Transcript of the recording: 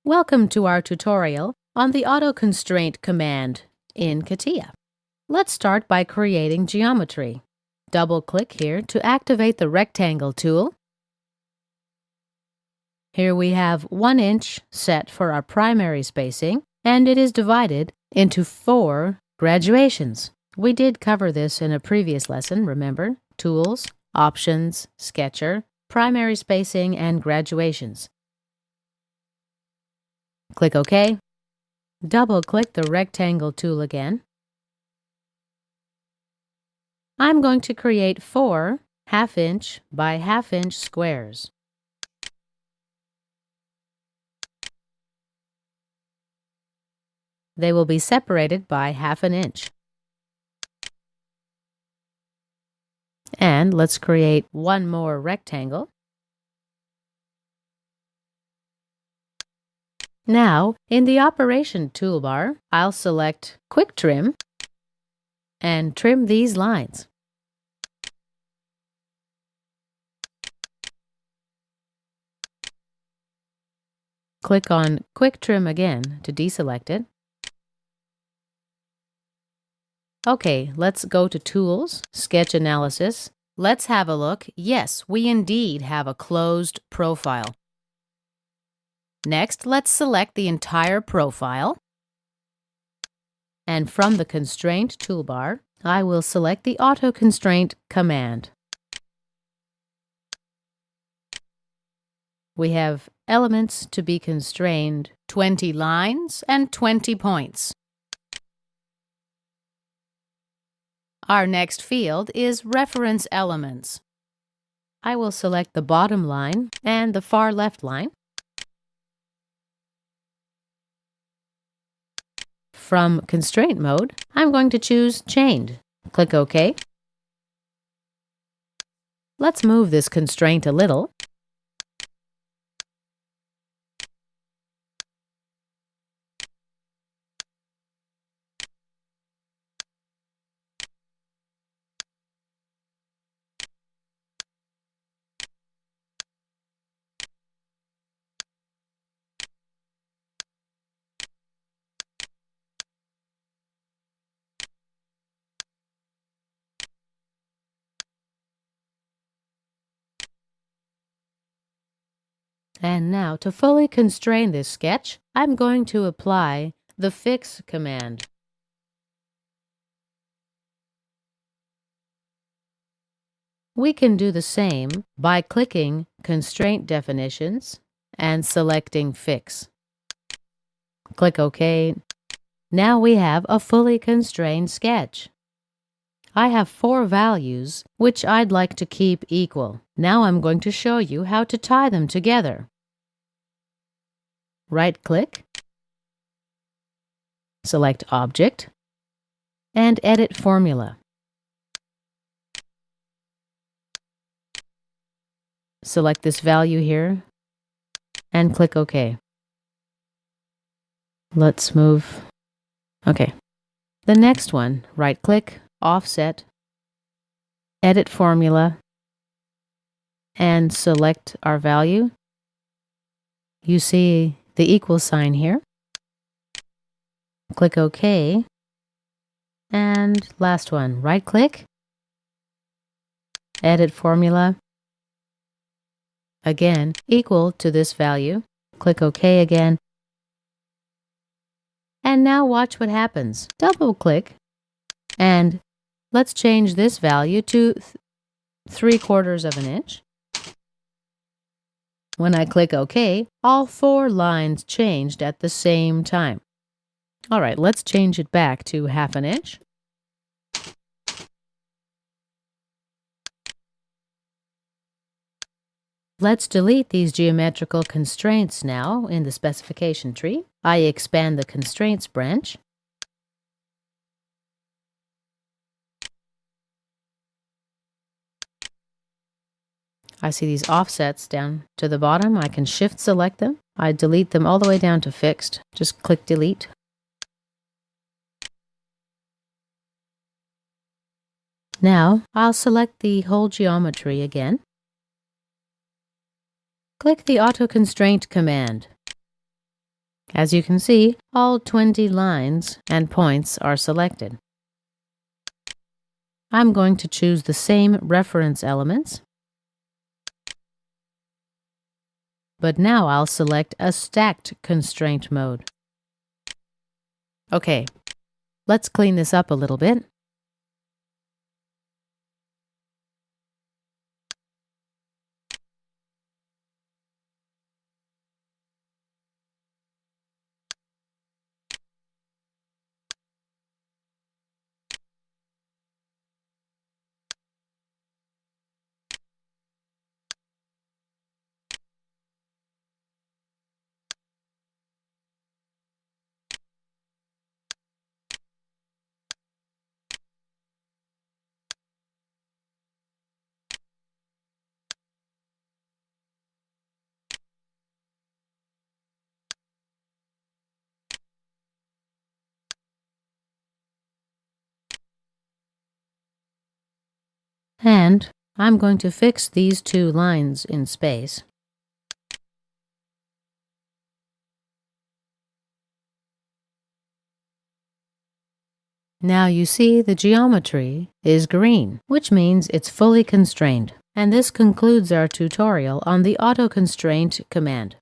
Welcome to our tutorial on the AutoConstraint command in CATIA. Let's start by creating geometry. Double-click here to activate the rectangle tool. Here we have 1 inch set for our primary spacing, and it is divided into 4 graduations. We did cover this in a previous lesson, remember? Tools, Options, Sketcher, Primary Spacing, and Graduations. Click OK. Double-click the rectangle tool again. I'm going to create 4 half-inch by half-inch squares. They will be separated by ½ inch. And let's create one more rectangle. Now, in the Operation toolbar, I'll select Quick Trim and trim these lines. Click on Quick Trim again to deselect it. Okay, let's go to Tools, Sketch Analysis. Let's have a look. Yes, we indeed have a closed profile. Next, let's select the entire profile. And from the Constraint toolbar, I will select the AutoConstraint command. We have elements to be constrained, 20 lines and 20 points. Our next field is Reference Elements. I will select the bottom line and the far left line. From Constraint mode, I'm going to choose Chained. Click OK. Let's move this constraint a little. And now, to fully constrain this sketch, I'm going to apply the Fix command. We can do the same by clicking Constraint Definitions and selecting Fix. Click OK. Now we have a fully constrained sketch. I have 4 values which I'd like to keep equal. Now I'm going to show you how to tie them together. Right-click, select Object, and Edit Formula. Select this value here and click OK. Let's move. Okay. The next one, right-click, Offset, Edit Formula, and select our value. You see the equal sign here. Click OK. And last one, right-click, Edit Formula. Again, equal to this value. Click OK again. And now watch what happens. Double-click, and let's change this value to 3/4 inch. When I click OK, all 4 lines changed at the same time. All right, let's change it back to ½ inch. Let's delete these geometrical constraints now in the specification tree. I expand the Constraints branch. I see these offsets down to the bottom. I can Shift select them. I delete them all the way down to Fixed. Just click Delete. Now I'll select the whole geometry again. Click the AutoConstraint command. As you can see, all 20 lines and points are selected. I'm going to choose the same reference elements, but now I'll select a stacked constraint mode. Okay, let's clean this up a little bit. And I'm going to fix these 2 lines in space. Now you see the geometry is green, which means it's fully constrained. And this concludes our tutorial on the AutoConstraint command.